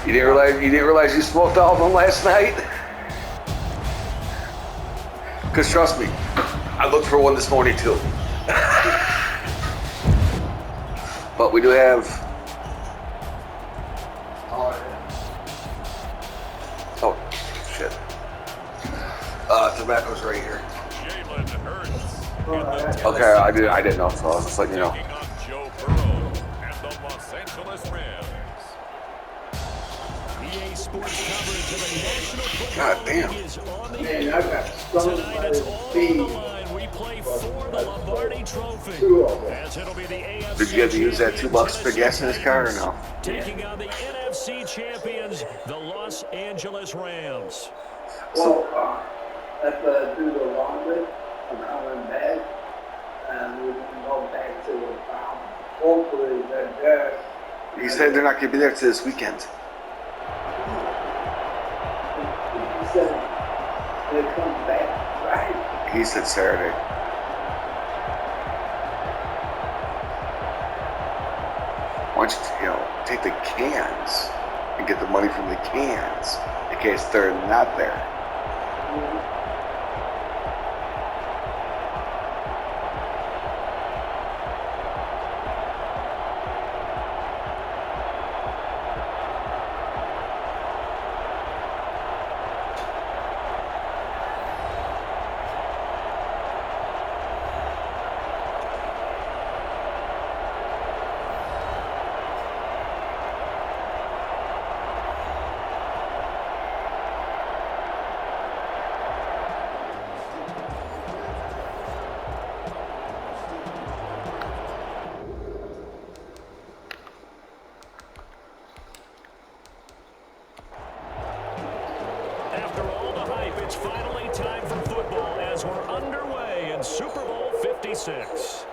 You didn't realize you smoked all of them last night? Because trust me, I looked for one this morning too. But we do have. Oh, shit. Tobacco's right here. Jalen Hurts. Okay, I didn't know, so I was just like, you know. Taking on Joe Burrow and the Los Angeles Rams. EA Sports coverage of the National Football God damn. League is on the Man, air. I got stung Tonight by it's the all on bee. the line. We play for the Lombardi Trophy. Two of them. As it'll be the AFC Did you have to use that $2 for gas in his car or no? taking on the NFC champions, the Los Angeles Rams. Well, let's do the laundry. I'm coming back, and we can go back to the farm. Hopefully, they're there. He said they're not going to be there till this weekend. He said they come back, right? He said Saturday. Why don't you, take the cans and get the money from the cans in case they're not there. After all the hype, it's finally time for football as we're underway in Super Bowl 56.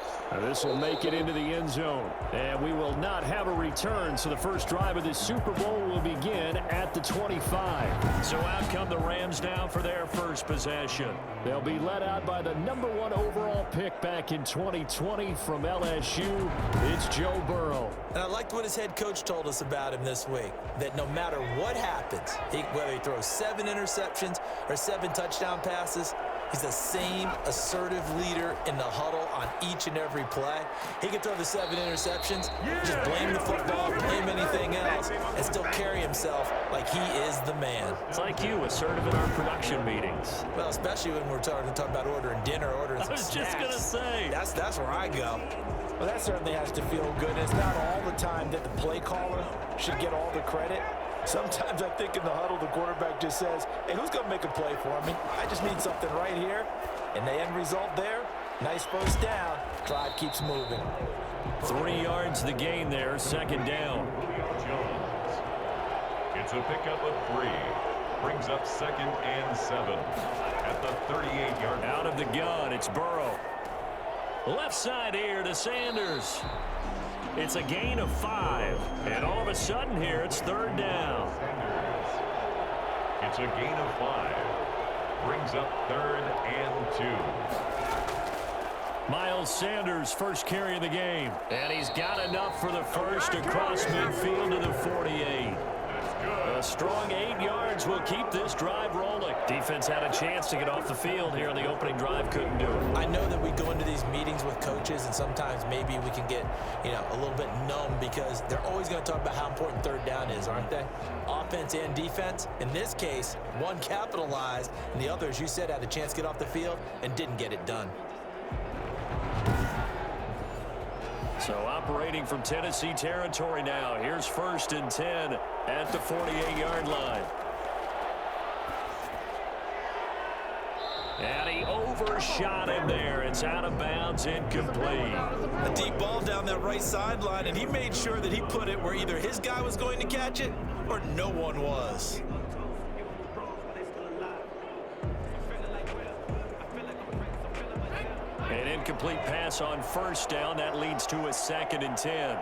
This will make it into the end zone, and we will not have a return, so the first drive of this Super Bowl will begin at the 25. So out come the Rams down for their first possession. They'll be led out by the #1 overall pick back in 2020 from LSU. It's Joe Burrow. And I liked what his head coach told us about him this week, that no matter what happens, whether he throws 7 interceptions or 7 touchdown passes, he's the same assertive leader in the huddle on each and every play. He can throw the 7 interceptions, just blame the football, blame anything else, and still carry himself like he is the man. It's like you, assertive in our production meetings. Well, especially when we're talking about ordering dinner, ordering some snacks. I was just going to say. That's where I go. Well, that certainly has to feel good. It's not all the time that the play caller should get all the credit. Sometimes I think in the huddle, the quarterback just says, hey, who's going to make a play for me? I just need something right here. And the end result there, nice first down. Drive keeps moving. 3 yards the gain there, second down. Jones. It's a pickup of 3. Brings up 2nd and 7 at the 38-yard line. Out of the gun, it's Burrow. Left side here to Sanders. It's a gain of 5. And all of a sudden here, it's 3rd down. It's a gain of 5. Brings up 3rd and 2. Miles Sanders, first carry of the game. And he's got enough for the first across midfield to the 48. A strong 8 yards will keep this drive rolling. Defense had a chance to get off the field here on the opening drive, couldn't do it. I know that we go into these meetings with coaches, and sometimes maybe we can get, a little bit numb because they're always going to talk about how important 3rd down is, aren't they? Offense and defense. In this case, one capitalized, and the other, as you said, had a chance to get off the field and didn't get it done. So operating from Tennessee territory now. Here's 1st and 10 at the 48-yard line. And he overshot him there. It's out of bounds, incomplete. A deep ball down that right sideline, and he made sure that he put it where either his guy was going to catch it or no one was. An incomplete pass on 1st down. That leads to a 2nd and 10.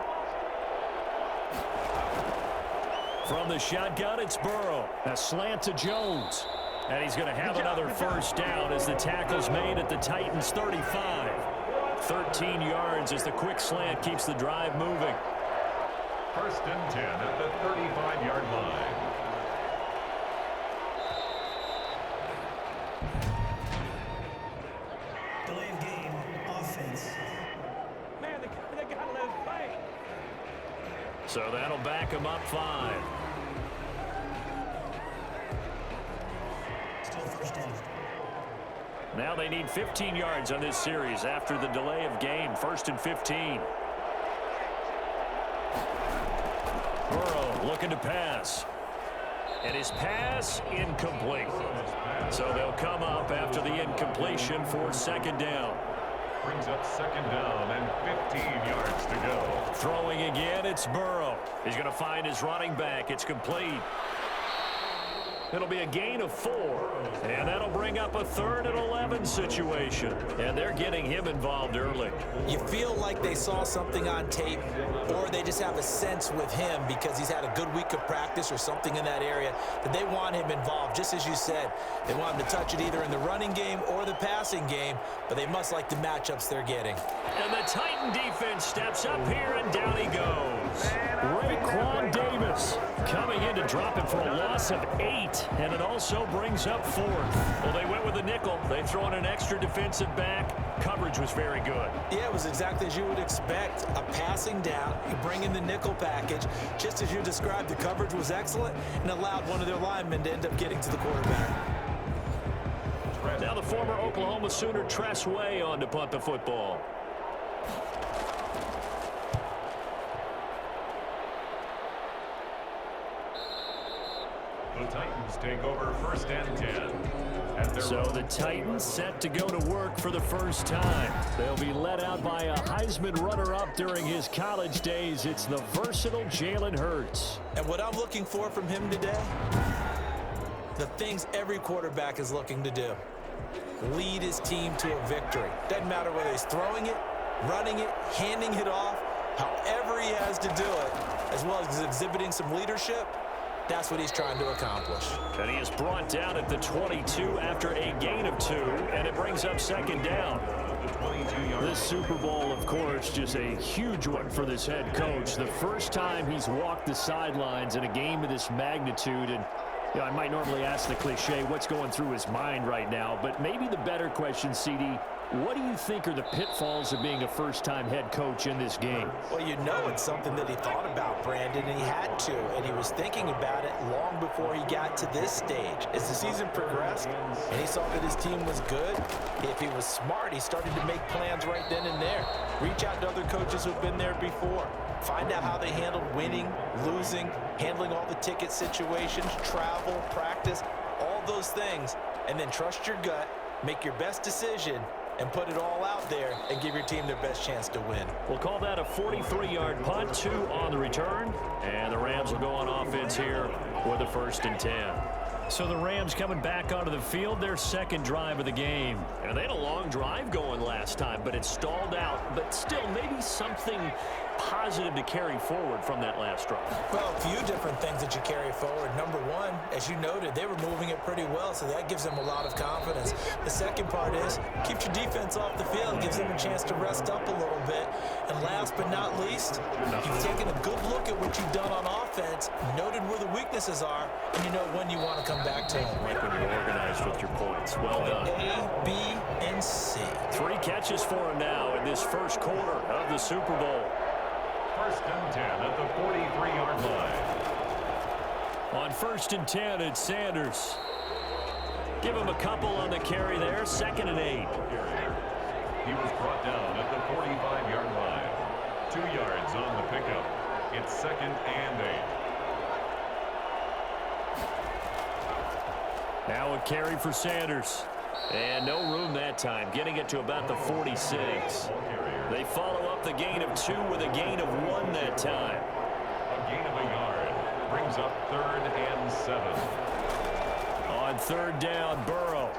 From the shotgun, it's Burrow. A slant to Jones. And he's going to have another 1st down as the tackle's made at the Titans' 35. 13 yards as the quick slant keeps the drive moving. First and 10 at the 35-yard line. Delay of game, offense. Man, they got to let it play. So that'll back him up 5. Still first down. Now they need 15 yards on this series after the delay of game. First and 15. Burrow looking to pass. And his pass incomplete. So they'll come up after the incompletion for second down. Brings up second down and 15 yards to go. Throwing again, it's Burrow. He's going to find his running back. It's complete. It'll be a gain of 4. And that'll bring up a 3rd and 11 situation. And they're getting him involved early. You feel like they saw something on tape, or they just have a sense with him because he's had a good week of practice or something in that area that they want him involved. Just as you said, they want him to touch it either in the running game or the passing game, but they must like the matchups they're getting. And the Titan defense steps up here, and down he goes. Raekwon Davis coming in to drop it for a loss of 8. And it also brings up 4th. Well, they went with a nickel. They throw in an extra defensive back. Coverage was very good. Yeah, it was exactly as you would expect. A passing down, you bring in the nickel package. Just as you described, the coverage was excellent and allowed one of their linemen to end up getting to the quarterback. Now the former Oklahoma Sooner Tress Way on to punt the football. The Titans take over first and 10. So the Titans set to go to work for the first time. They'll be led out by a Heisman runner-up during his college days. It's the versatile Jalen Hurts. And what I'm looking for from him today, the things every quarterback is looking to do. Lead his team to a victory. Doesn't matter whether he's throwing it, running it, handing it off, however he has to do it, as well as exhibiting some leadership. That's what he's trying to accomplish. And he is brought down at the 22 after a gain of 2, and it brings up second down. This Super Bowl, of course, just a huge one for this head coach. The first time he's walked the sidelines in a game of this magnitude. And you know, I might normally ask the cliche, what's going through his mind right now? But maybe the better question, CD, what do you think are the pitfalls of being a first-time head coach in this game? Well, you know it's something that he thought about, Brandon, and he had to, and he was thinking about it long before he got to this stage. As the season progressed, and he saw that his team was good, if he was smart, he started to make plans right then and there. Reach out to other coaches who've been there before. Find out how they handled winning, losing, handling all the ticket situations, travel, practice, all those things, and then trust your gut, make your best decision, and put it all out there and give your team their best chance to win. We'll call that a 43-yard punt, 2 on the return. And the Rams will go on offense here with a first and 10. So the Rams coming back onto the field, their second drive of the game. And they had a long drive going last time, but it stalled out. But still, maybe something positive to carry forward from that last drive. Well, a few different things that you carry forward. Number one, as you noted, they were moving it pretty well, so that gives them a lot of confidence. The second part is, keeps your defense off the field, gives them a chance to rest up a little bit. And last but not least, you've taken a good look at what you've done on offense, noted where the weaknesses are, and you know when you want to come back to them. Like when you're organized with your points. Well done. A, B, and C. 3 catches for him now in this first quarter of the Super Bowl. First and 10 at the 43-yard line. On first and 10, it's Sanders. Give him a couple on the carry there. Second and 8. He was brought down at the 45-yard line. 2 yards on the pickup. It's second and 8. Now a carry for Sanders. And no room that time, getting it to about the 46. They follow up the gain of 2 with a gain of 1 that time. A gain of a yard brings up third and 7. On third down, Burrow.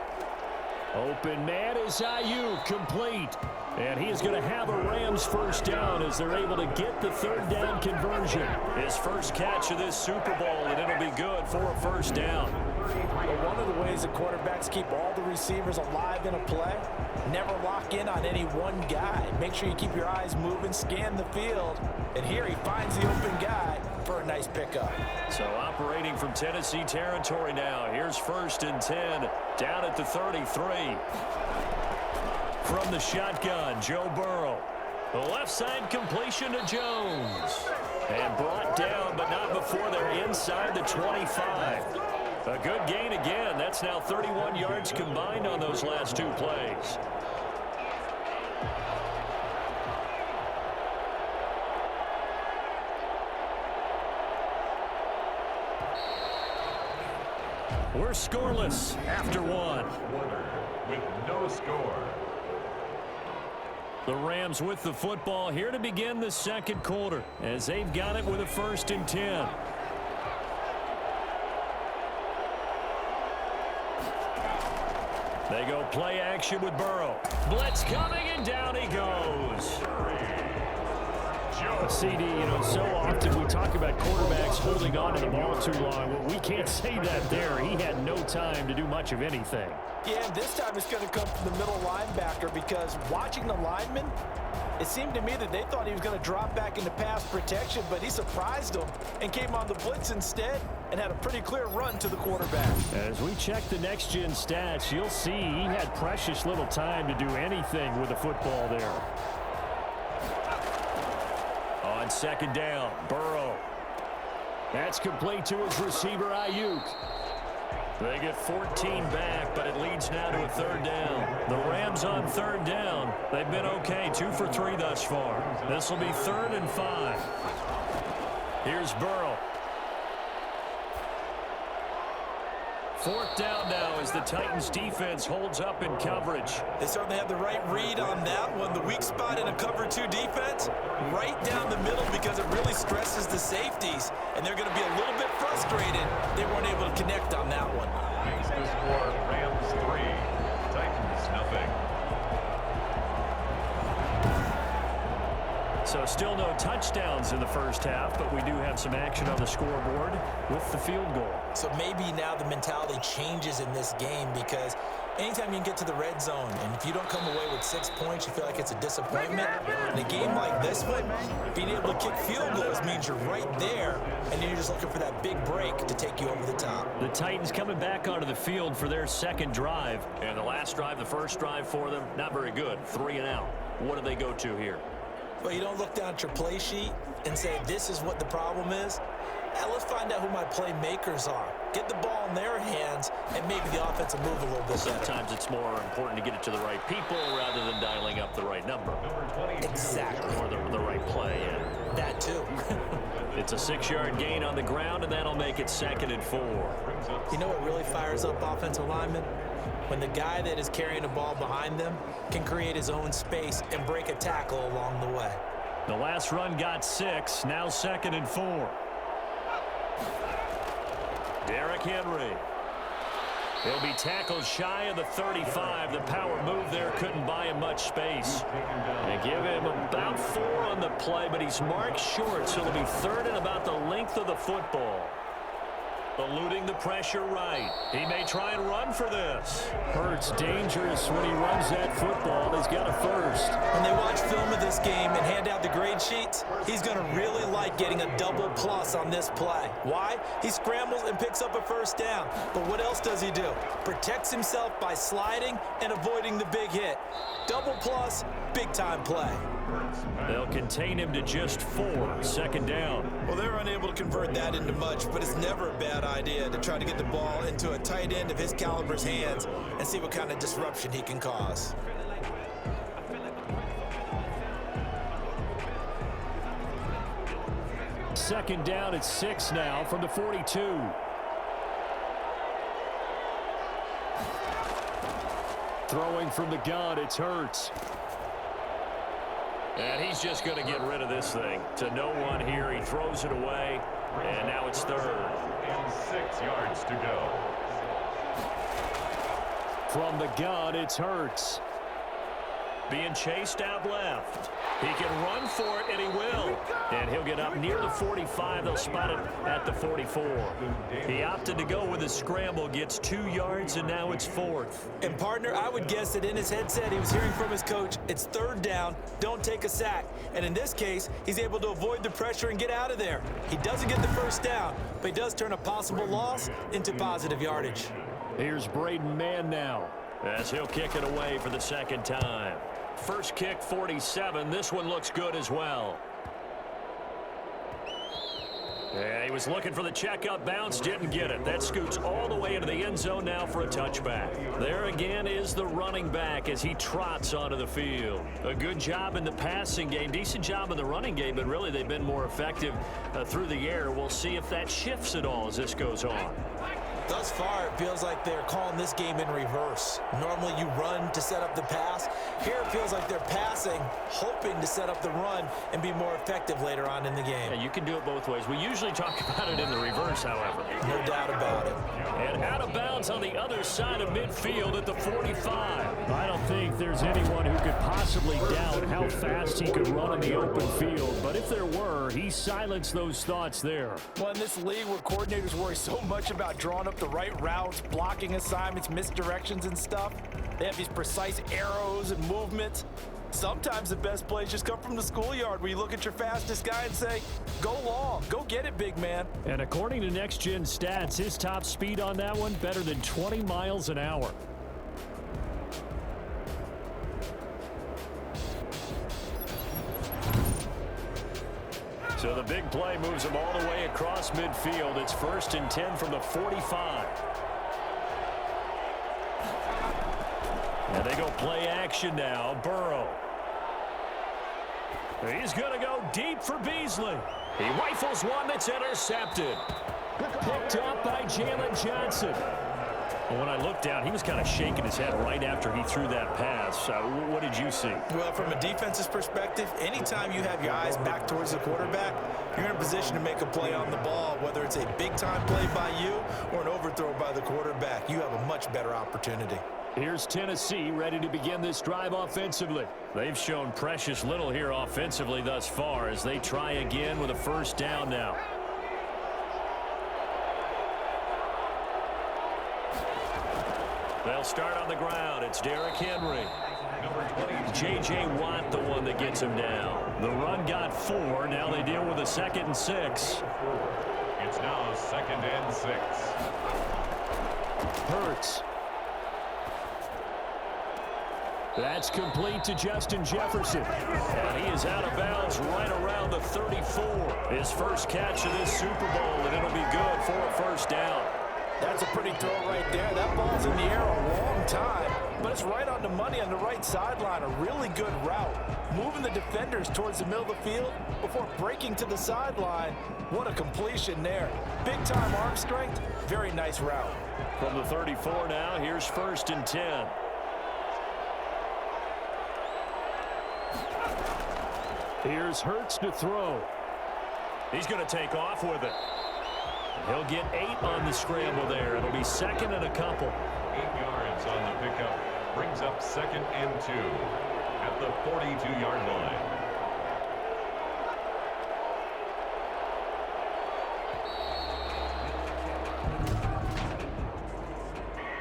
Open man is Ayuk, complete. And he is going to have a Rams first down as they're able to get the third down conversion. His first catch of this Super Bowl, and it'll be good for a first down. But one of the ways the quarterbacks keep all the receivers alive in a play, never lock in on any one guy. Make sure you keep your eyes moving, scan the field, and here he finds the open guy for a nice pickup. So operating from Tennessee territory now. Here's 1st and 10 down at the 33. From the shotgun, Joe Burrow. The left side completion to Jones. And brought down, but not before they're inside the 25. A good gain again. That's now 31 yards combined on those last 2 plays. We're scoreless after 1. With no score. The Rams with the football here to begin the second quarter as they've got it with a 1st and 10. They go play action with Burrow. Blitz coming, and down he goes. CD, so often we talk about quarterbacks holding on to the ball too long. Well, we can't say that there. He had no time to do much of anything. Yeah, and this time it's going to come from the middle linebacker because watching the lineman, it seemed to me that they thought he was going to drop back into pass protection, but he surprised them and came on the blitz instead and had a pretty clear run to the quarterback. As we check the next-gen stats, you'll see he had precious little time to do anything with the football there. On 2nd down, Burrow. That's complete to his receiver, Ayuk. They get 14 back, but it leads now to a 3rd down. The Rams on 3rd down. They've been okay, 2 for 3 thus far. This will be 3rd and 5. Here's Burrow. 4th down now as the Titans defense holds up in coverage. They certainly have the right read on that one. The weak spot in a cover 2 defense, right down the middle because it really stresses the safeties. And they're going to be a little bit frustrated they weren't able to connect on that one. Makes the score Rams 3, Titans nothing. So still no touchdowns in the first half, but we do have some action on the scoreboard with the field goal. So maybe now the mentality changes in this game because anytime you can get to the red zone, and if you don't come away with 6 points, you feel like it's a disappointment. In a game like this one, being able to kick field goals means you're right there, and you're just looking for that big break to take you over the top. The Titans coming back onto the field for their 2nd drive. And the last drive, the first drive for them, not very good. 3 and out. What do they go to here? Well, you don't look down at your play sheet and say, this is what the problem is. Now, let's find out who my playmakers are. Get the ball in their hands, and maybe the offense will move a little bit better. Sometimes it's more important to get it to the right people rather than dialing up the right number. Exactly. Or the right play, yeah. That too. It's a 6-yard gain on the ground, and that'll make it 2nd and 4. You know what really fires up offensive linemen? When the guy that is carrying the ball behind them can create his own space and break a tackle along the way. The last run got 6, now 2nd and 4. Derrick Henry. He'll be tackled shy of the 35. The power move there couldn't buy him much space. They give him about 4 on the play, but he's marked short, so it'll be 3rd and about the length of the football. Eluding the pressure right. He may try and run for this. Hurts dangerous when he runs that football. He's got a 1st. When they watch film of this game and hand out the grade sheets, he's going to really like getting a double plus on this play. Why? He scrambles and picks up a 1st down. But what else does he do? Protects himself by sliding and avoiding the big hit. Double plus, big time play. They'll contain him to just 4, 2nd down. Well, they're unable to convert that into much, but it's never a bad idea to try to get the ball into a tight end of his caliber's hands and see what kind of disruption he can cause. Second down at 6 now from the 42. Throwing from the gun, it's Hurts. And he's just going to get rid of this thing. To no one here. He throws it away. And now it's 3rd. And 6 yards to go. From the gun, it's Hurts. being chased out left. He can run for it, and he will. And he'll get up near the 45. They'll spot it at the 44. He opted to go with a scramble, gets 2 yards, and now it's 4th. And, partner, I would guess that in his headset he was hearing from his coach, it's 3rd down, don't take a sack. And in this case, he's able to avoid the pressure and get out of there. He doesn't get the 1st down, but he does turn a possible loss into positive yardage. Here's Braden Mann now, as he'll kick it away for the 2nd time. First kick, 47. This one looks good as well. Yeah, he was looking for the checkup bounce, didn't get it. That scoots all the way into the end zone now for a touchback. There again is the running back as he trots onto the field. A good job in the passing game, decent job in the running game, but really they've been more effective through the air. We'll see if that shifts at all as this goes on. Thus far, it feels like they're calling this game in reverse. Normally you run to set up the pass. Here it feels like they're passing, hoping to set up the run and be more effective later on in the game. Yeah, you can do it both ways. We usually talk about it in the reverse, however. No doubt about it. And out of bounds on the other side of midfield at the 45. I don't think there's anyone who could possibly doubt how fast he could run in the open field. But if there were, he silenced those thoughts there. Well, in this league where coordinators worry so much about drawing up the right routes, blocking assignments, misdirections and stuff, they have these precise arrows and movements. Sometimes the best plays just come from the schoolyard where you look at your fastest guy and say, go long, go get it, big man. And according to Next Gen Stats, his top speed on that one, better than 20 miles an hour. So the big play moves him all the way across midfield. It's 1st and 10 from the 45. And they go play action now. Burrow. He's going to go deep for Beasley. He rifles one that's intercepted. Picked up by Jalen Johnson. When I looked down, he was kind of shaking his head right after he threw that pass. What did you see? Well, from a defense's perspective, anytime you have your eyes back towards the quarterback, you're in a position to make a play on the ball, whether it's a big-time play by you or an overthrow by the quarterback. You have a much better opportunity. Here's Tennessee ready to begin this drive offensively. They've shown precious little here offensively thus far as they try again with a 1st down now. They'll start on the ground. It's Derrick Henry. J.J. Watt, the one that gets him down. The run got 4. Now they deal with a 2nd and 6. It's now 2nd and 6. Hurts. That's complete to Justin Jefferson. And he is out of bounds right around the 34. His first catch of this Super Bowl, and it'll be good for a 1st down. That's a pretty throw right there. That ball's in the air a long time, but it's right on the money on the right sideline. A really good route. Moving the defenders towards the middle of the field before breaking to the sideline. What a completion there. Big-time arm strength. Very nice route. From the 34 now, here's 1st and 10. Here's Hurts to throw. He's going to take off with it. He'll get 8 on the scramble there. It'll be 2nd and a couple. 8 yards on the pickup. Brings up 2nd and 2 at the 42-yard line.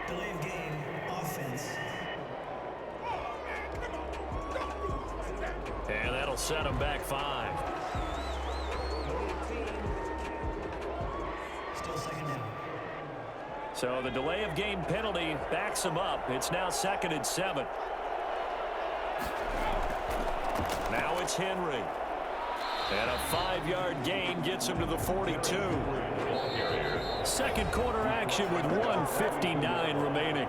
Delay of game, offense. And that'll set him back 5. Still 2nd down. So the delay of game penalty backs him up. It's now 2nd and 7. Now it's Henry. And a 5-yard gain gets him to the 42. Second quarter action with 1:59 remaining.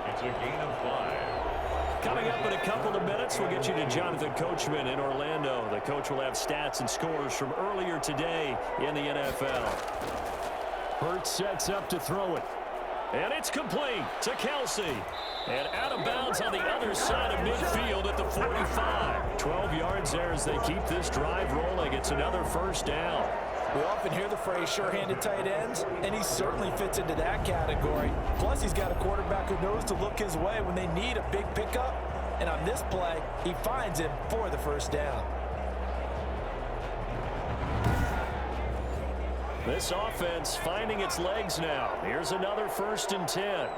It's a gain of 5. Coming up in a couple of minutes, we'll get you to Jonathan Coachman in Orlando. The coach will have stats and scores from earlier today in the NFL. Hurts sets up to throw it. And it's complete to Kelsey. And out of bounds on the other side of midfield at the 45. 12 yards there as they keep this drive rolling. It's another 1st down. We often hear the phrase sure-handed tight ends, and he certainly fits into that category. Plus, he's got a quarterback who knows to look his way when they need a big pickup And on this play, he finds him for the first down. This offense finding its legs now. Here's another 1st and 10.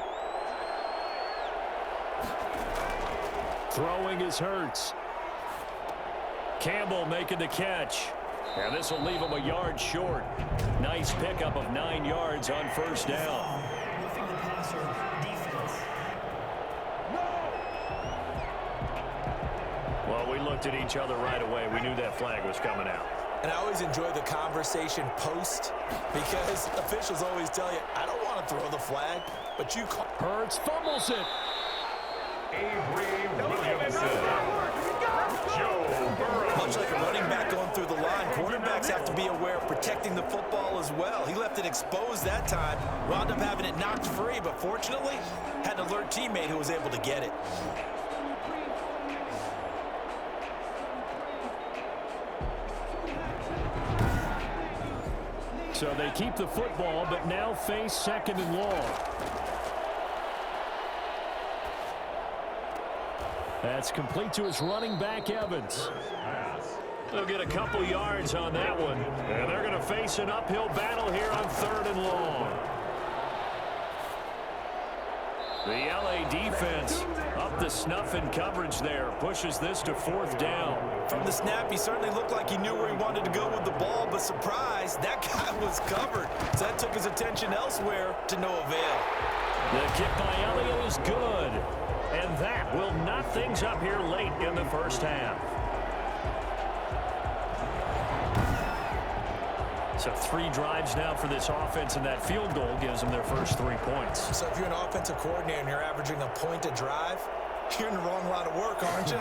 Throwing is Hurts. Campbell making the catch. And this will leave him a yard short. Nice pickup of 9 yards on 1st down. Roughing the passer, defense. Well, we looked at each other right away. We knew that flag was coming out. And I always enjoy the conversation post because officials always tell you, I don't want to throw the flag, but you call. Hurts fumbles it. Avery Williamson. Joe Burrow. Much like a running back going through the line, quarterbacks have to be aware of protecting the football as well. He left it exposed that time, wound up having it knocked free, but fortunately, had an alert teammate who was able to get it. So they keep the football, but now face 2nd and long. That's complete to his running back, Evans. They'll get a couple yards on that one. And they're going to face an uphill battle here on 3rd and long. The LA defense up the snuff in coverage there. Pushes this to 4th down. From the snap, he certainly looked like he knew where he wanted to go with the ball, but surprise, that guy was covered. So that took his attention elsewhere to no avail. The kick by Elliott is good. And that will knot things up here late in the 1st half. So 3 drives now for this offense, and that field goal gives them their first 3 points. So if you're an offensive coordinator and you're averaging a point a drive, you're in the wrong line of work, aren't you?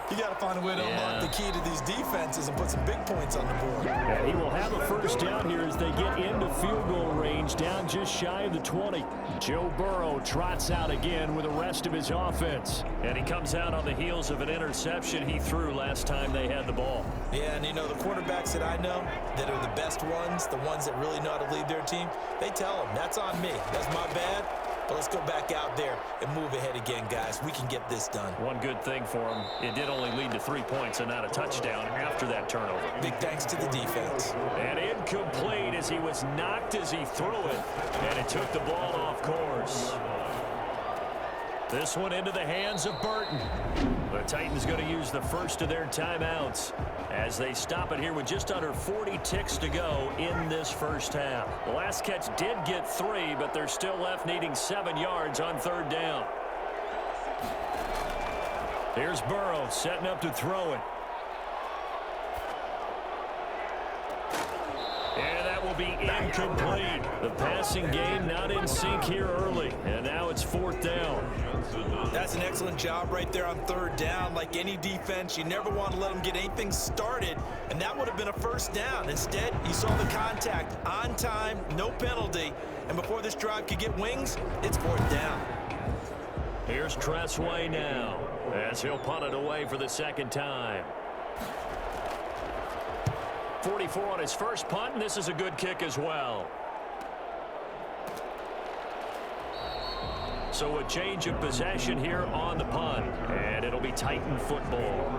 You got to find a way to unlock the key to these defenses and put some big points on the board. And he will have a first down here as they get into field goal range, down just shy of the 20. Joe Burrow trots out again with the rest of his offense. And he comes out on the heels of an interception he threw last time they had the ball. Yeah, and you know, the quarterbacks that I know that are the best ones, the ones that really know how to lead their team, they tell them, that's on me. That's my bad. But let's go back out there and move ahead again, guys. We can get this done. One good thing for him, it did only lead to 3 points and not a touchdown after that turnover. Big thanks to the defense. And incomplete as he was knocked as he threw it. And it took the ball off course. This one into the hands of Burton. The Titans going to use the first of their timeouts as they stop it here with just under 40 ticks to go in this first half. The last catch did get 3, but they're still left needing 7 yards on 3rd down. Here's Burrow setting up to throw it. And that will be incomplete. The passing game not in sync here early. And now it's 4th down. That's an excellent job right there on 3rd down. Like any defense, you never want to let them get anything started. And that would have been a first down. Instead, you saw the contact on time, no penalty. And before this drive could get wings, it's 4th down. Here's Tressway now as he'll punt it away for the 2nd time. 44 on his first punt, and this is a good kick as well. So a change of possession here on the punt, and it'll be Titan football.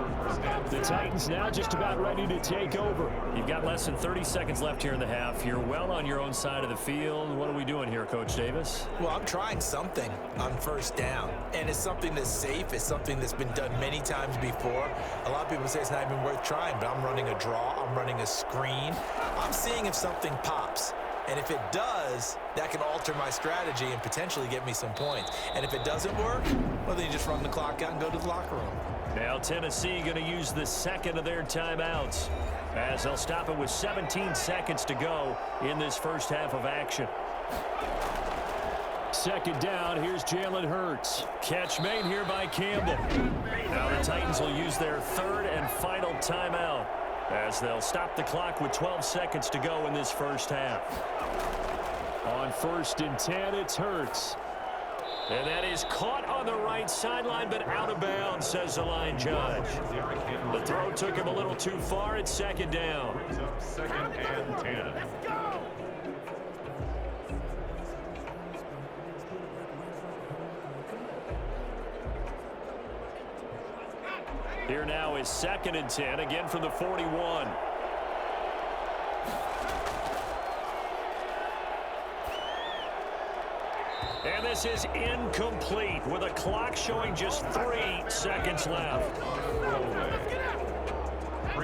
The Titans now just about ready to take over. You've got less than 30 seconds left here in the half. You're well on your own side of the field. What are we doing here, Coach Davis? Well, I'm trying something on 1st down, and it's something that's safe. It's something that's been done many times before. A lot of people say it's not even worth trying, but I'm running a draw. I'm running a screen. I'm seeing if something pops. And if it does, that can alter my strategy and potentially get me some points. And if it doesn't work, well, then you just run the clock out and go to the locker room. Now Tennessee going to use the 2nd of their timeouts as they'll stop it with 17 seconds to go in this first half of action. 2nd down, here's Jalen Hurts. Catch made here by Campbell. Now the Titans will use their 3rd and final timeout as they'll stop the clock with 12 seconds to go in this first half. On 1st and 10, it's Hurts. And that is caught on the right sideline, but out of bounds, says the line judge. The throw took him a little too far. It's 2nd down. 2nd and 10. Here now is 2nd and 10, again from the 41. And this is incomplete with a clock showing just 3 seconds left.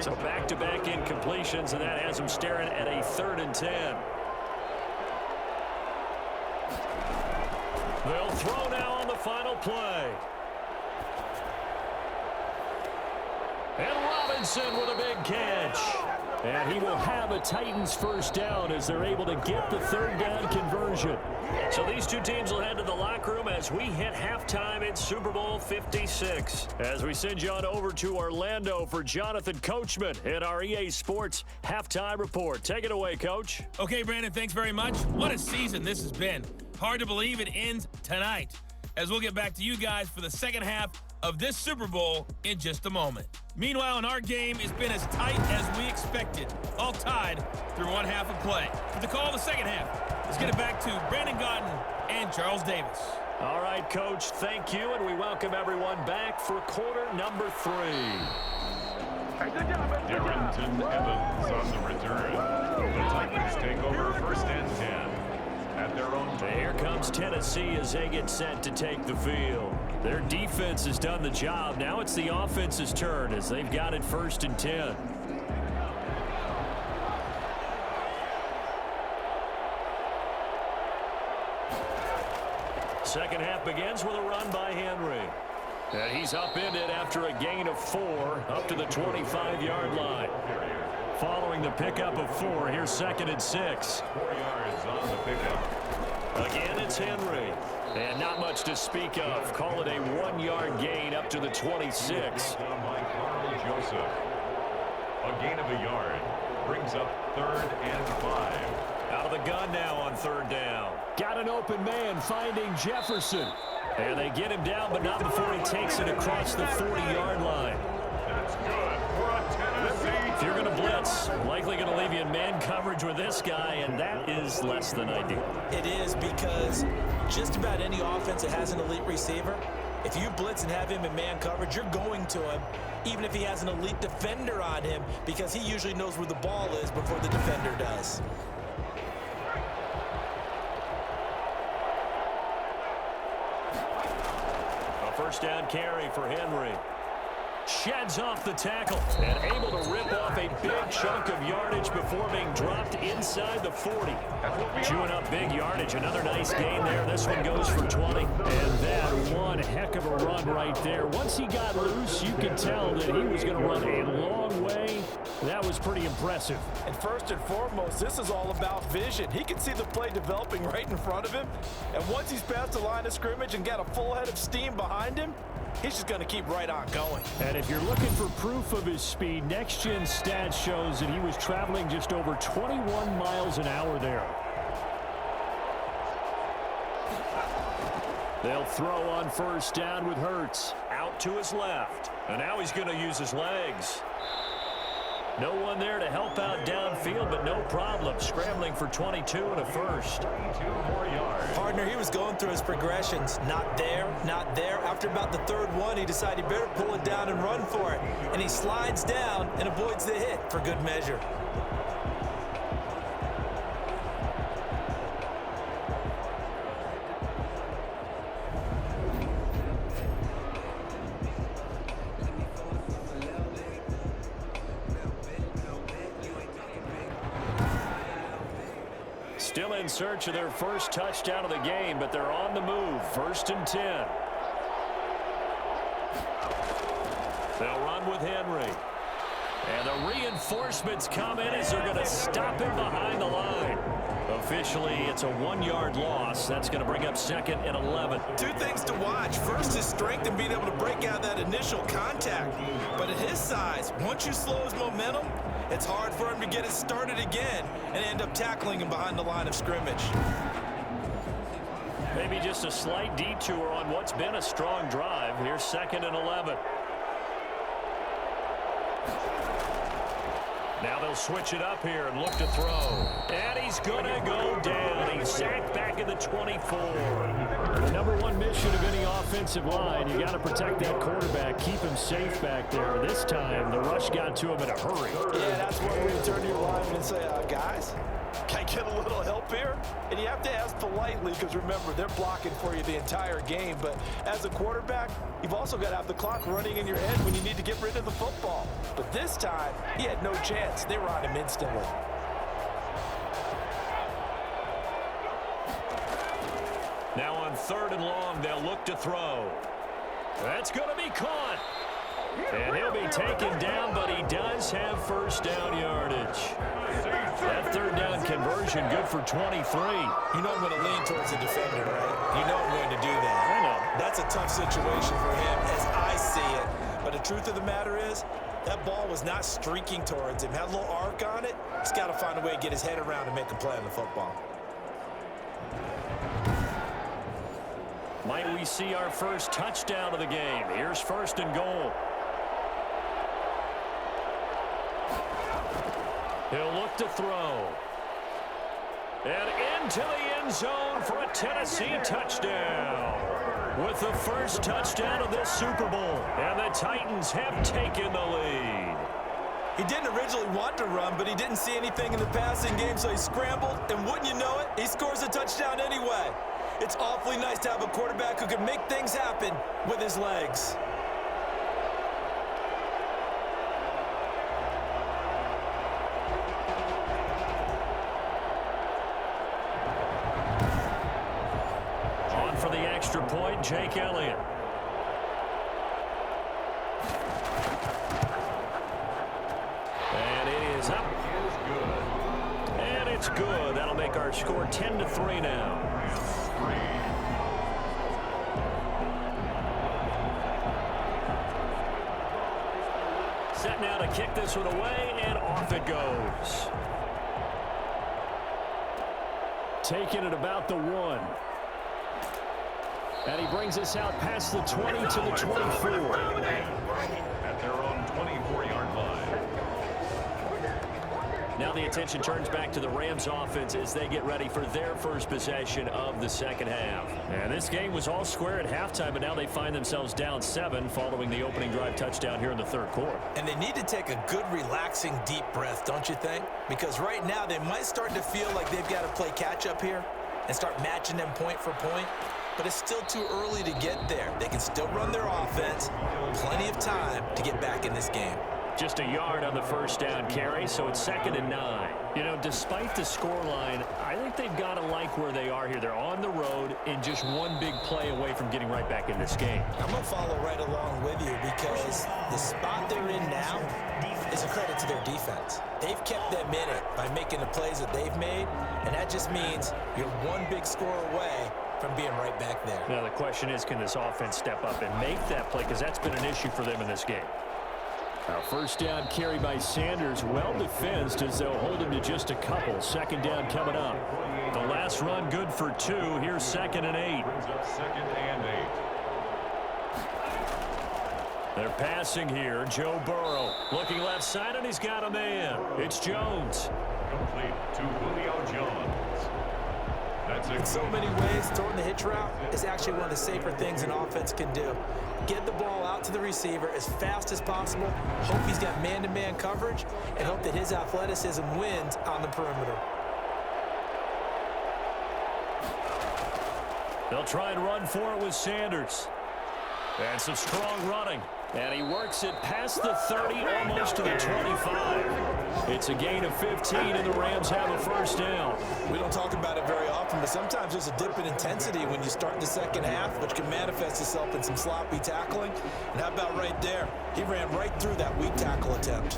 So back-to-back incompletions, and that has them staring at a 3rd and 10. They'll throw now on the final play. And Robinson with a big catch. And he will have a Titans first down as they're able to get the 3rd down conversion. So these two teams will head to the locker room as we hit halftime in Super Bowl 56. As we send you on over to Orlando for Jonathan Coachman at our EA Sports Halftime Report. Take it away, Coach. Okay, Brandon, thanks very much. What a season this has been. Hard to believe it ends tonight, as we'll get back to you guys for the second half of this Super Bowl in just a moment. Meanwhile, in our game, it's been as tight as we expected, all tied through one half of play. For the call of the second half, let's get it back to Brandon Gaudin and Charles Davis. All right, Coach, thank you, and we welcome everyone back for quarter number 3. Darrington Evans on the return. The Titans take over 1st and 10 at their own. Here comes Tennessee as they get set to take the field. Their defense has done the job. Now it's the offense's turn as they've got it 1st and 10. Second half begins with a run by Henry. And he's upended after a gain of 4 up to the 25-yard line. Following the pickup of 4, here's 2nd and 6. 4 yards on the pickup. Again, it's Henry. And not much to speak of. Call it a 1-yard gain up to the 26. By Carl Joseph. A gain of a yard brings up 3rd and 5. Out of the gun now on 3rd down. Got an open man finding Jefferson. And they get him down, but not before he takes it across the 40-yard line. That's good for a Tennessee. If you're going to blitz, likely going to leave you in man coverage with this guy, and that is less than ideal. It is, because just about any offense that has an elite receiver, if you blitz and have him in man coverage, you're going to him, even if he has an elite defender on him, because he usually knows where the ball is before the defender does. A first down carry for Henry. Sheds off the tackle and able to rip off a big chunk of yardage before being dropped inside the 40. Chewing up big yardage. Another nice gain there. This one goes for 20. And that one heck of a run right there. Once he got loose, you could tell that he was going to run a long way. That was pretty impressive. And first and foremost, this is all about vision. He can see the play developing right in front of him. And once he's past the line of scrimmage and got a full head of steam behind him, he's just going to keep right on going. And if you're looking for proof of his speed, Next Gen Stats shows that he was traveling just over 21 miles an hour there. They'll throw on first down with Hurts. Out to his left. And now he's going to use his legs. No one there to help out downfield, but no problem. Scrambling for 22 and a first. 2 more yards. Partner, he was going through his progressions. Not there, not there. After about the 3rd one, he decided he better pull it down and run for it. And he slides down and avoids the hit for good measure. Still in search of their first touchdown of the game, but they're on the move. 1st and 10. They'll run with Henry. And the reinforcements come in as they're going to stop him behind the line. Officially, it's a 1-yard loss. That's going to bring up 2nd and 11. 2 things to watch. First, his strength and being able to break out that initial contact. But at his size, once you slow his momentum, it's hard for him to get it started again and end up tackling him behind the line of scrimmage. Maybe just a slight detour on what's been a strong drive. Here's 2nd and 11. Now they'll switch it up here and look to throw. And he's going to go down. He sacked back in the 24. The number one mission of any offensive line, you got to protect that quarterback, keep him safe back there. This time, the rush got to him in a hurry. Yeah, that's where you turn to your lineman and say, guys, can I get a little help here? And you have to ask politely because, remember, they're blocking for you the entire game. But as a quarterback, you've also got to have the clock running in your head when you need to get rid of the football. But this time, he had no chance. They were on him instantly. Now on 3rd and long, they'll look to throw. That's going to be caught. And he'll be taken down, but he does have first down yardage. That 3rd down conversion good for 23. You know I'm going to lean towards the defender, right? You know I'm going to do that. I know. That's a tough situation for him as I see it. But the truth of the matter is, that ball was not streaking towards him. Had a little arc on it. He's got to find a way to get his head around and make a play on the football. Might we see our first touchdown of the game? Here's 1st and goal. He'll look to throw. And into the end zone for a Tennessee touchdown. With the first touchdown of this Super Bowl. And the Titans have taken the lead. He didn't originally want to run, but he didn't see anything in the passing game, so he scrambled. And wouldn't you know it, he scores a touchdown anyway. It's awfully nice to have a quarterback who can make things happen with his legs. On for the extra point, Jake Elliott. And it is up. And it's good. That'll make our score 10-3 now. Set now to kick this one away, and off it goes. Taking it about the 1. And he brings us out past the 20 to the 24. At their own 24-yard line. Now the attention turns back to the Rams offense as they get ready for their first possession of the second half. And this game was all square at halftime, but now they find themselves down 7 following the opening drive touchdown here in the 3rd quarter. And they need to take a good, relaxing, deep breath, don't you think? Because right now they might start to feel like they've got to play catch-up here and start matching them point for point. But it's still too early to get there. They can still run their offense. Plenty of time to get back in this game. Just a yard on the first down carry, so it's 2nd and 9. You know, despite the scoreline, I think they've got to like where they are here. They're on the road and just one big play away from getting right back in this game. I'm going to follow right along with you because the spot they're in now is a credit to their defense. They've kept them in it by making the plays that they've made, and that just means you're one big score away from being right back there. Now the question is, can this offense step up and make that play? Because that's been an issue for them in this game. Our first down carry by Sanders, well defensed as they'll hold him to just a couple. 2nd down coming up. The last run good for 2. Here's 2nd and 8. Brings up 2nd and 8. They're passing here. Joe Burrow looking left side, and he's got a man. It's Jones. Complete to Julio Jones. That's In so many ways, throwing the hitch route is actually one of the safer things an offense can do. Get the ball out to the receiver as fast as possible, hope he's got man-to-man coverage, and hope that his athleticism wins on the perimeter. They'll try and run for it with Sanders. And some strong running. And he works it past the 30, almost to the 25. It's a gain of 15, and the Rams have a first down. We don't talk about it very often, but sometimes there's a dip in intensity when you start the second half, which can manifest itself in some sloppy tackling. And how about right there? He ran right through that weak tackle attempt.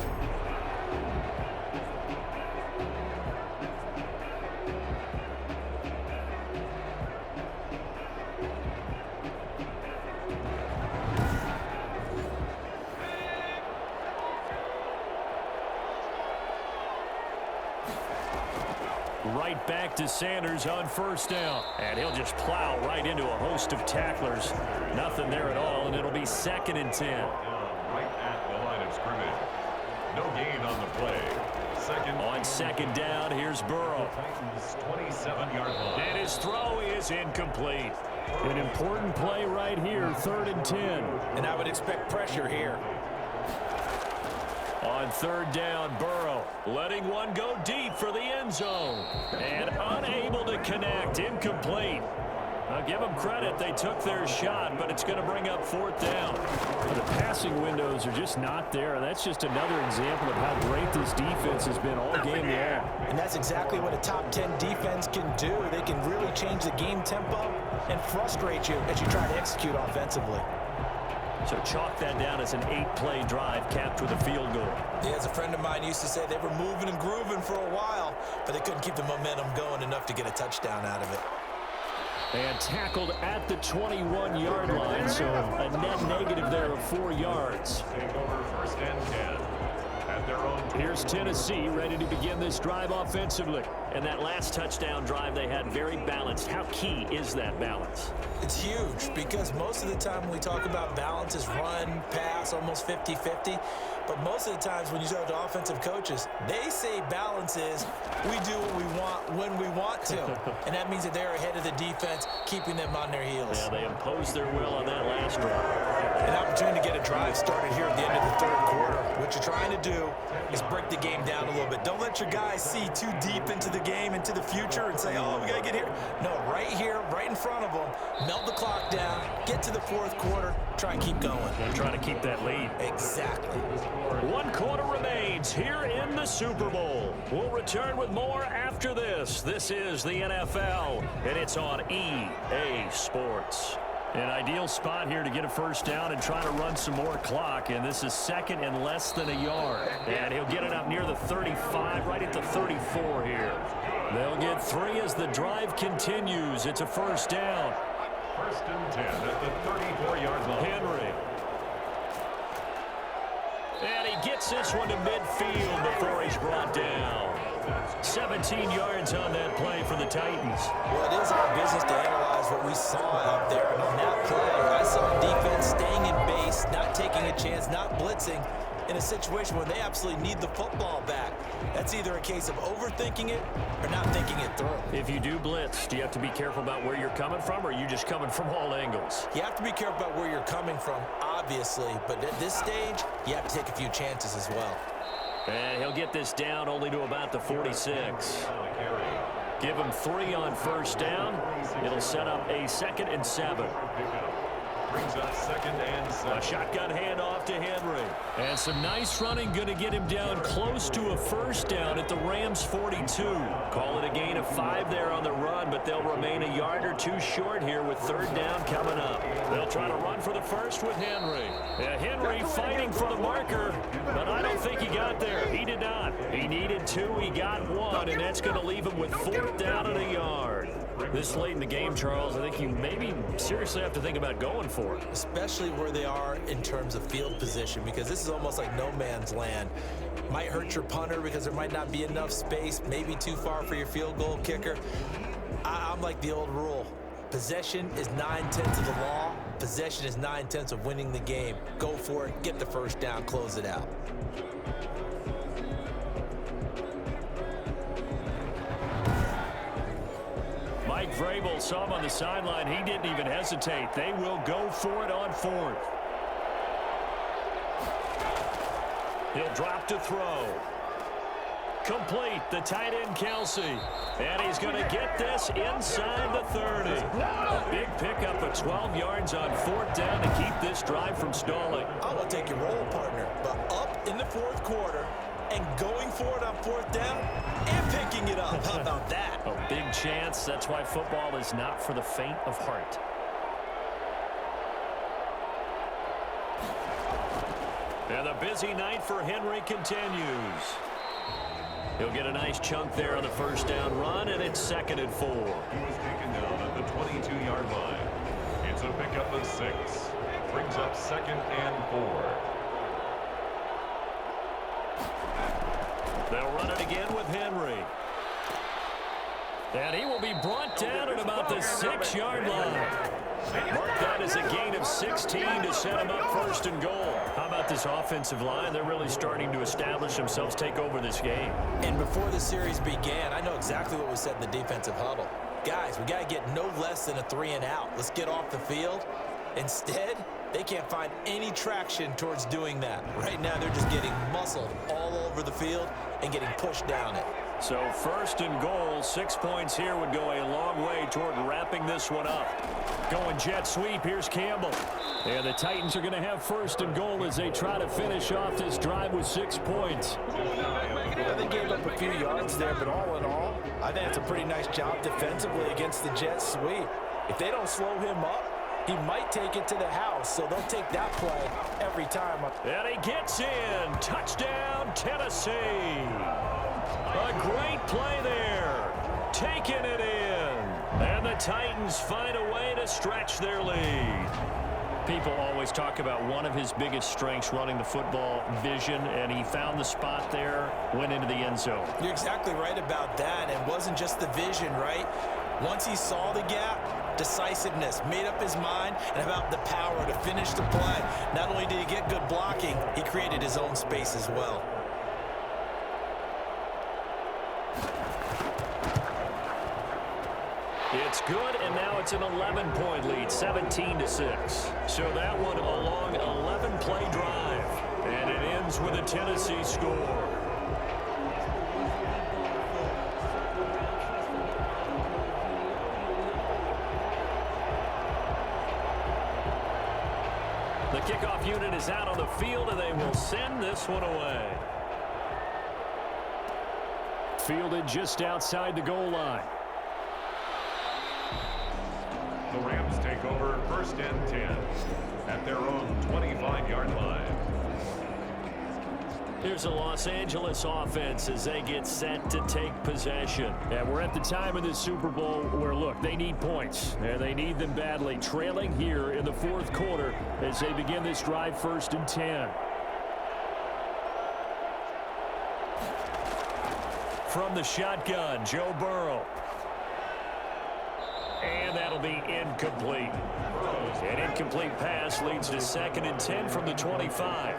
Right back to Sanders on first down. And he'll just plow right into a host of tacklers. Nothing there at all, and it'll be 2nd and 10. Right at the line of scrimmage. No gain on the play. second. On second down, here's Burrow. Titans 27-yard line. And his throw is incomplete. An important play right here, 3rd and 10. And I would expect pressure here. On 3rd down, Burrow letting one go deep for the end zone. And unable to connect, incomplete. I'll give them credit, they took their shot, but it's going to bring up 4th down. The passing windows are just not there. That's just another example of how great this defense has been all game long. And that's exactly what a top 10 defense can do. They can really change the game tempo and frustrate you as you try to execute offensively. So chalk that down as an 8-play drive capped with a field goal. Yeah, as a friend of mine used to say, they were moving and grooving for a while, but they couldn't keep the momentum going enough to get a touchdown out of it. And tackled at the 21-yard line, so a net negative there of 4 yards. Take over 1st and 10. At their own. Here's Tennessee ready to begin this drive offensively. And that last touchdown drive they had very balanced. How key is that balance? It's huge because most of the time when we talk about balance is run, pass, almost 50-50. But most of the times when you talk to offensive coaches, they say balance is we do what we want when we want to. And that means that they're ahead of the defense, keeping them on their heels. Yeah, they imposed their will on that last drive. An opportunity to get a drive started here at the end of the 3rd quarter. What you're trying to do is break the game down a little bit. Don't let your guys see too deep into the game, into the future, and say, oh, we got to get here. No, right here, right in front of them, melt the clock down, get to the 4th quarter, try and keep going. They're trying to keep that lead. Exactly. 1 quarter remains here in the Super Bowl. We'll return with more after this. This is the NFL, and it's on EA Sports. An ideal spot here to get a 1st down and try to run some more clock, and this is 2nd and less than a yard. And he'll get it up near the 35, right at the 34 here. They'll get 3 as the drive continues. It's a 1st down. 1st and 10 at the 34-yard line. Henry. And he gets this one to midfield before he's brought down. 17 yards on that play for the Titans. Well, it is our business to analyze what we saw out there. And on that play, I saw defense staying in base, not taking a chance, not blitzing in a situation where they absolutely need the football back. That's either a case of overthinking it or not thinking it through. If you do blitz, do you have to be careful about where you're coming from, or are you just coming from all angles? You have to be careful about where you're coming from, obviously. But at this stage, you have to take a few chances as well. And he'll get this down only to about the 46. Give him 3 on 1st down. It'll set up a 2nd and 7. Brings up 2nd and 7. A shotgun handoff to Henry. And some nice running, going to get him down close to a 1st down at the Rams 42. Call it a gain of 5 there on the run, but they'll remain a yard or 2 short here with 3rd down coming up. They'll try to run for the 1st with Henry. Henry fighting for the marker, but I don't think he got there. He did not. He needed 2. He got 1, and that's going to leave him with 4th down and a yard. This late in the game, Charles, I think you maybe seriously have to think about going for it. Especially where they are in terms of field position, because this is almost like no man's land. Might hurt your punter because there might not be enough space, maybe too far for your field goal kicker. I'm like the old rule. Possession is 9/10 of the law. Possession is 9/10 of winning the game. Go for it, get the 1st down, close it out. Mike Vrabel saw him on the sideline. He didn't even hesitate. They will go for it on 4th. He'll drop to throw. Complete, the tight end Kelsey. And he's going to get this inside the 30. A big pickup of 12 yards on 4th down to keep this drive from stalling. I will take your role, partner, but up in the 4th quarter and going for it on 4th down and picking it up. How about that? A big chance. That's why football is not for the faint of heart. And the busy night for Henry continues. He'll get a nice chunk there on the 1st down run, and it's 2nd and 4. He was taken down at the 22-yard line. It's a pickup of 6. Brings up 2nd and 4. They'll run it again with Henry. And he will be brought down at about the 6-yard line. Mark that as a gain of 16 to set him up first and goal. How about this offensive line? They're really starting to establish themselves, take over this game. And before the series began, I know exactly what was said in the defensive huddle. Guys, we got to get no less than a 3 and out. Let's get off the field. Instead, they can't find any traction towards doing that. Right now, they're just getting muscled all over the field and getting pushed down it. So first and goal, 6 points here would go a long way toward wrapping this one up. Going jet sweep, here's Campbell. And the Titans are going to have first and goal as they try to finish off this drive with 6 points. Yeah, they gave up a few yards there, but all in all, I think that's a pretty nice job defensively against the jet sweep. If they don't slow him up, he might take it to the house, so they'll take that play every time. And he gets in. Touchdown, Tennessee. A great play there. Taking it in. And the Titans find a way to stretch their lead. People always talk about one of his biggest strengths, running the football, vision, and he found the spot there, went into the end zone. You're exactly right about that. It wasn't just the vision, right? Once he saw the gap, decisiveness, made up his mind, and about the power to finish the play. Not only did he get good blocking, he created his own space as well. It's good, and now it's an 11-point lead, 17-6. So that one a long 11-play drive, and it ends with a Tennessee score. The kickoff unit is out on the field, and they will send this one away. Fielded just outside the goal line. The Rams take over first and 10 at their own 25-yard line. Here's a Los Angeles offense as they get set to take possession. And we're at the time of this Super Bowl where, look, they need points. And they need them badly. Trailing here in the fourth quarter as they begin this drive first and 10. From the shotgun, Joe Burrow. And that'll be incomplete. An incomplete pass leads to second and 10 from the 25.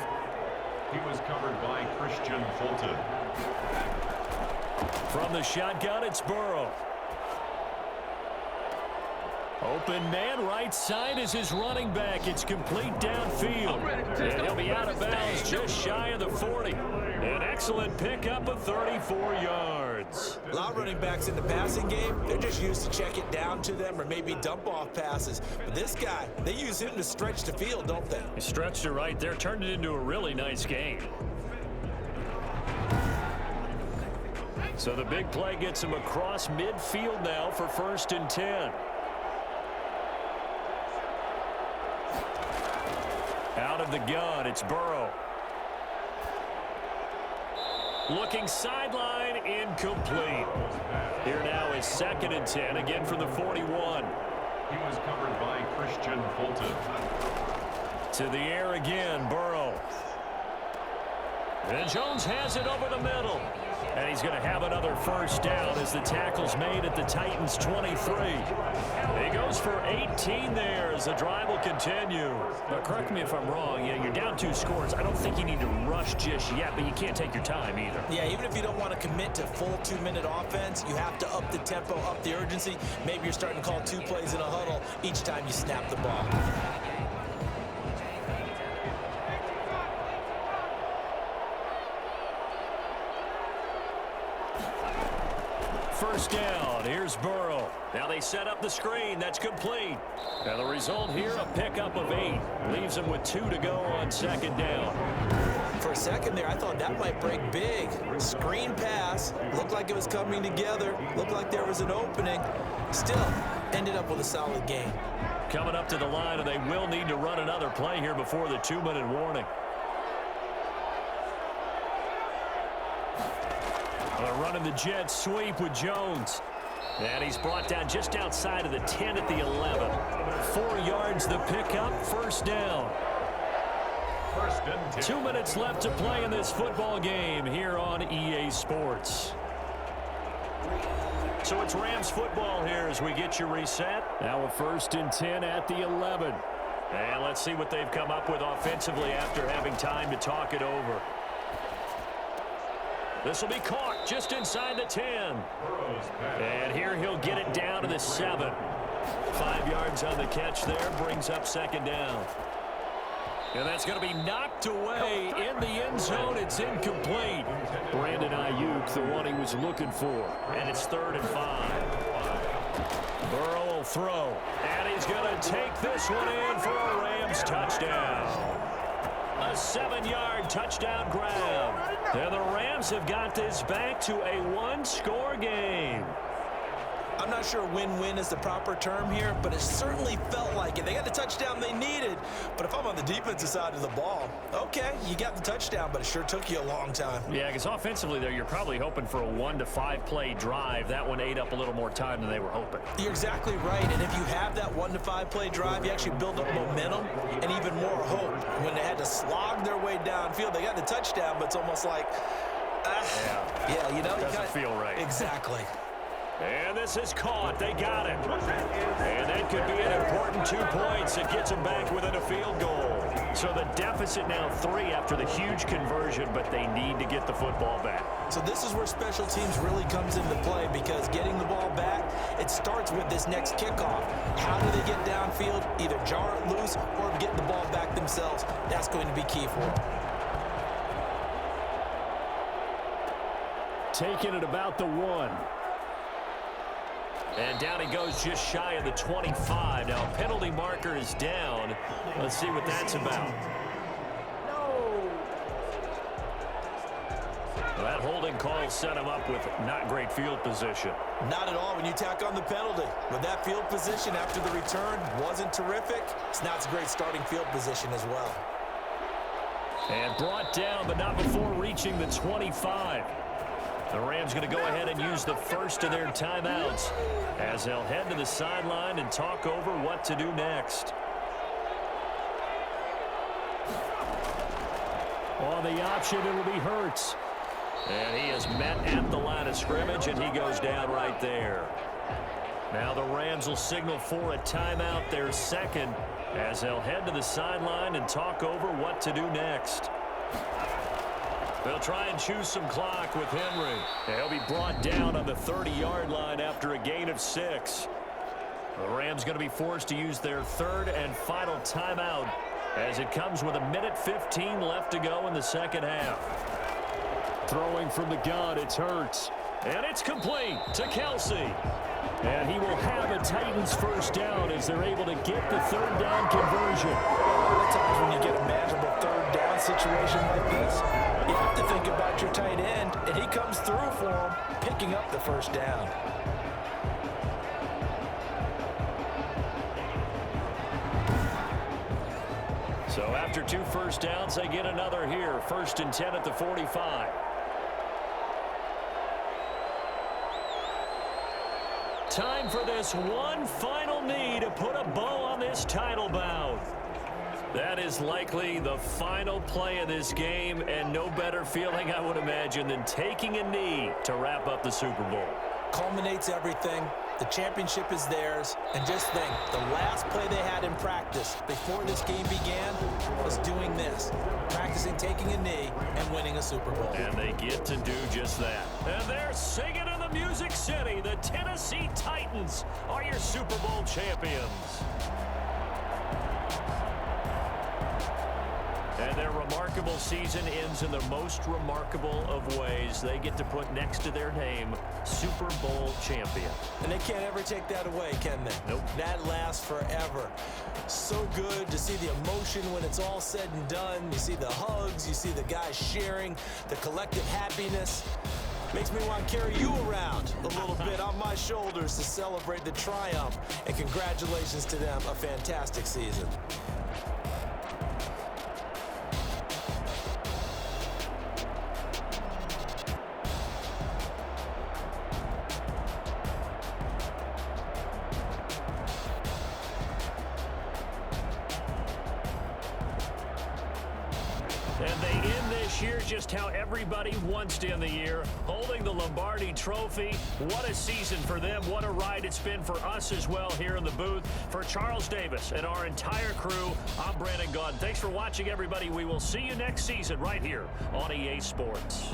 He was covered by Christian Fulton. From the shotgun, it's Burrow. Open man, right side is his running back. It's complete downfield. And he'll be out of bounds just shy of the 40. An excellent pickup of 34 yards. A lot of running backs in the passing game, they're just used to check it down to them or maybe dump off passes. But this guy, they use him to stretch the field, don't they? He stretched it right there, turned it into a really nice game. So the big play gets him across midfield now for first and 10. Out of the gun, it's Burrow. Looking sideline, incomplete. Here now is second and 10, again from the 41. He was covered by Christian Fulton. To the air again, Burrow. And Jones has it over the middle. And he's going to have another first down as the tackle's made at the Titans' 23. He goes for 18 there as the drive will continue. Now, correct me if I'm wrong. You're down 2 scores. I don't think you need to rush just yet, but you can't take your time either. Yeah, even if you don't want to commit to full 2-minute offense, you have to up the tempo, up the urgency. Maybe you're starting to call 2 plays in a huddle each time you snap the ball. First down, here's Burrow. Now they set up the screen, that's complete. And the result here, a pickup of 8. Leaves them with 2 to go on second down. For a second there, I thought that might break big. Screen pass, looked like it was coming together, looked like there was an opening. Still, ended up with a solid game. Coming up to the line, and they will need to run another play here before the 2-minute warning. They're running the jet sweep with Jones. And he's brought down just outside of the 10 at the 11. 4 yards the pickup, first down. First and 10. 2 minutes left to play in this football game here on EA Sports. So it's Rams football here as we get you reset. Now a 1st and 10 at the 11. And let's see what they've come up with offensively after having time to talk it over. This will be caught just inside the 10. And here he'll get it down to the 7. 5 yards on the catch there, brings up 2nd down. And that's going to be knocked away in the end zone. It's incomplete. Brandon Ayuk, the one he was looking for. And it's 3rd and 5. Burrow will throw. And he's going to take this one in for a Rams touchdown. A 7-yard touchdown grab. And the Rams have got this back to a 1-score game. I'm not sure win-win is the proper term here, but it certainly felt like it. They got the touchdown they needed, but if I'm on the defensive side of the ball, okay, you got the touchdown, but it sure took you a long time. Yeah, because offensively there, you're probably hoping for a 1 to 5 play drive. That one ate up a little more time than they were hoping. You're exactly right, and if you have that 1 to 5 play drive, you actually build up momentum and even more hope. When they had to slog their way downfield, they got the touchdown, but it's almost like, yeah, you know, doesn't feel right. Exactly. And this is caught. They got it. And that could be an important 2 points. It gets them back within a field goal. So the deficit now 3 after the huge conversion, but they need to get the football back. So this is where special teams really comes into play, because getting the ball back, it starts with this next kickoff. How do they get downfield? Either jar it loose or get the ball back themselves. That's going to be key for them. Taking it about the 1. And down he goes just shy of the 25. Now a penalty marker is down. Let's see what that's about. Well, that holding call set him up with not great field position. Not at all when you tack on the penalty. With that field position after the return wasn't terrific, it's not a great starting field position as well. And brought down, but not before reaching the 25. The Rams going to go ahead and use the first of their timeouts as they'll head to the sideline and talk over what to do next. On the option, it'll be Hurts. And he is met at the line of scrimmage, and he goes down right there. Now the Rams will signal for a timeout, their second, as they'll head to the sideline and talk over what to do next. They'll try and choose some clock with Henry. He'll be brought down on the 30-yard line after a gain of 6. The Rams going to be forced to use their 3rd and final timeout as it comes with 1:15 left to go in the second half. Throwing from the gun, it's Hurts. And it's complete to Kelsey. And he will have a Titans first down as they're able to get the 3rd down conversion. A lot of times when you get a manageable 3rd down situation like this, you have to think about your tight end, and he comes through for him, picking up the 1st down. So after 2 first downs, they get another here. 1st and 10 at the 45. Time for this one final knee to put a bow on this title bout. That is likely the final play of this game, and no better feeling, I would imagine, than taking a knee to wrap up the Super Bowl. Culminates everything. The championship is theirs. And just think, the last play they had in practice before this game began was doing this. Practicing taking a knee and winning a Super Bowl. And they get to do just that. And they're singing in the Music City. The Tennessee Titans are your Super Bowl champions. And their remarkable season ends in the most remarkable of ways. They get to put next to their name, Super Bowl champion. And they can't ever take that away, can they? Nope. That lasts forever. So good to see the emotion when it's all said and done. You see the hugs, you see the guys sharing, the collective happiness. Makes me want to carry you around a little bit on my shoulders to celebrate the triumph. And congratulations to them, a fantastic season. And they end this year just how everybody wants to end the year, holding the Lombardi Trophy. What a season for them. What a ride it's been for us as well here in the booth. For Charles Davis and our entire crew, I'm Brandon Gaudin. Thanks for watching, everybody. We will see you next season right here on EA Sports.